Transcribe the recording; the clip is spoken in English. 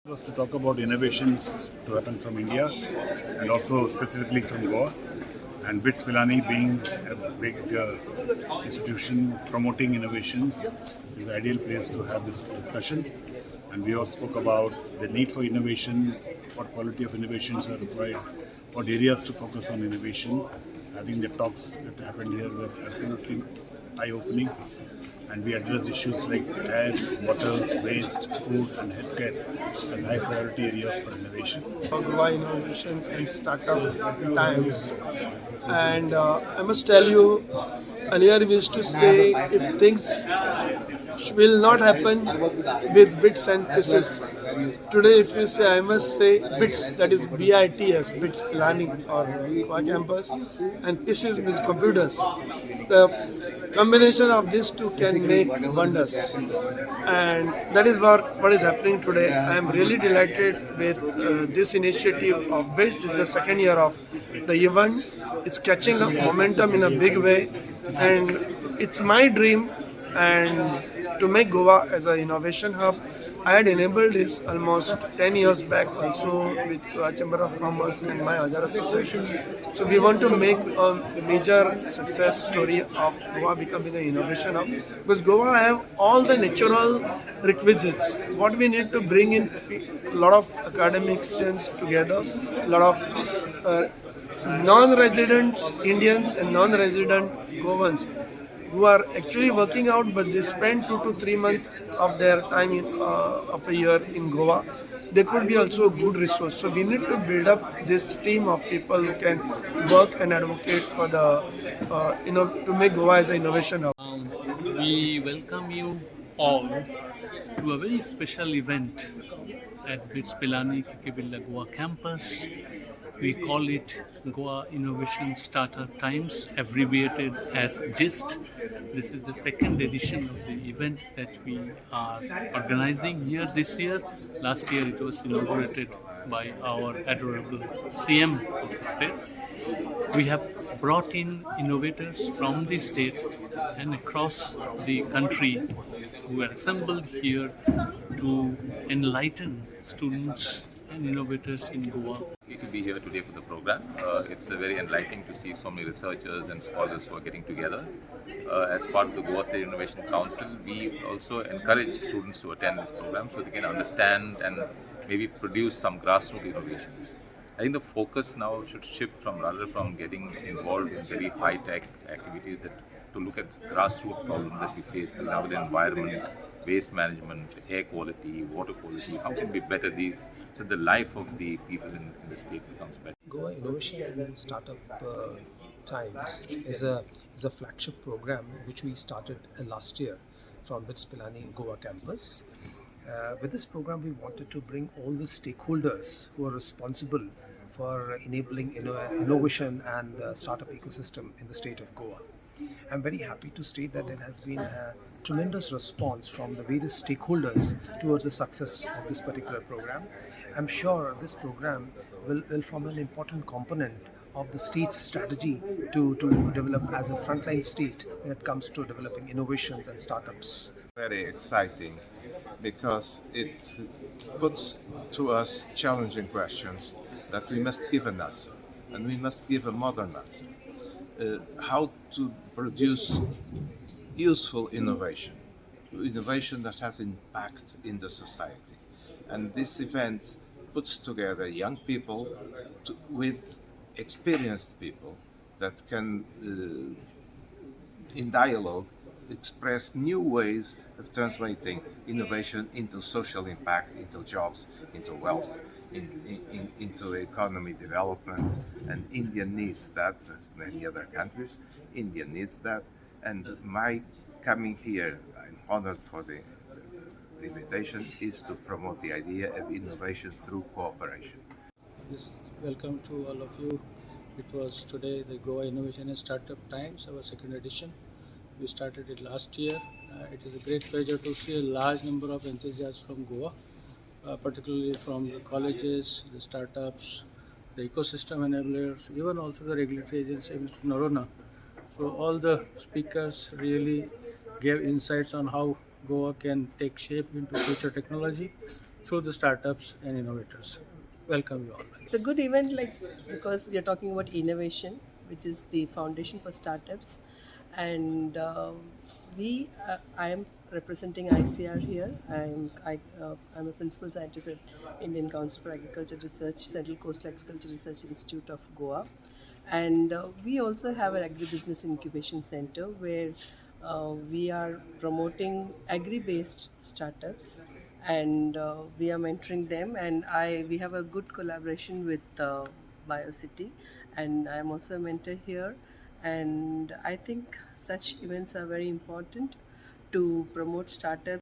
Was to talk about innovations to happen from India and also specifically from Goa. And BITS Pilani being a big institution promoting innovations is the ideal place to have this discussion. And we all spoke about the need for innovation, what quality of innovations are required, what areas to focus on innovation. I think the talks that happened here were absolutely eye-opening, and we address issues like air, water, waste, food, and healthcare as high priority areas for innovation. Goa innovations and startup times. And I must tell you, earlier we used to say if things will not happen with bits and pieces. Today, if you say, I must say bits, that is BITS, bits planning or Goa campus, and pieces means computers. The combination of these two can make wonders, and that is what is happening today. I am really delighted with this initiative of BITS. This is the second year of the event. It's catching up momentum in a big way, and it's my dream and to make Goa as an innovation hub. I had enabled this almost 10 years back also with Chamber of Commerce and my other association. So we want to make a major success story of Goa becoming an innovation hub because Goa have all the natural requisites. What we need to bring in a lot of academic students together, a lot of non-resident Indians and non-resident Goans who are actually working out, but they spend 2 to 3 months of their time of a year in Goa. They could be also a good resource. So we need to build up this team of people who can work and advocate for the, to make Goa as an innovation hub. We welcome you all to a very special event at BITS Pilani Kikibilla Goa campus. We call it Goa Innovation Startup Times, abbreviated as GIST. This is the second edition of the event that we are organizing here this year. Last year it was inaugurated by our adorable CM of the state. We have brought in innovators from the state and across the country who are assembled here to enlighten students and innovators in Goa. Happy to be here today for the program. It's very enlightening to see so many researchers and scholars who are getting together. As part of the Goa State Innovation Council, we also encourage students to attend this program so they can understand and maybe produce some grassroots innovations. I think the focus now should shift rather from getting involved in very high-tech activities to look at grassroots problems that we face in our environment, waste management, air quality, water quality. How can we better these so the life of the people in the state becomes better? Goa Innovation and Startup Times is a flagship program which we started last year from BITS Pilani Goa campus. With this program, we wanted to bring all the stakeholders who are responsible for enabling innovation and startup ecosystem in the state of Goa. I'm very happy to state that there has been a tremendous response from the various stakeholders towards the success of this particular program. I'm sure this program will form an important component of the state's strategy to develop as a frontline state when it comes to developing innovations and startups. Very exciting because it puts to us challenging questions that we must give an answer, and we must give a modern answer. How to produce useful innovation that has impact in the society. And this event puts together young people with experienced people that can, in dialogue, express new ways of translating innovation into social impact, into jobs, into wealth, into economy development. And India needs that, as many other countries. India needs that. And my coming here, I'm honored for the invitation, is to promote the idea of innovation through cooperation. Welcome to all of you. It was today the Goa Innovation and Startup Times, our second edition. We started it last year. It is a great pleasure to see a large number of enthusiasts from Goa, particularly from the colleges, the startups, the ecosystem enablers, even also the regulatory agency, Mr. Norona. So all the speakers really gave insights on how Goa can take shape into future technology through the startups and innovators. Welcome you all. It's a good event, like because we are talking about innovation, which is the foundation for startups, and I am representing ICR here. I'm a principal scientist at Indian Council for Agriculture Research, Central Coastal Agriculture Research Institute of Goa, and we also have an agribusiness incubation center where we are promoting agri-based startups, and we are mentoring them, and I we have a good collaboration with BioCity, and I am also a mentor here, and I think such events are very important to promote startups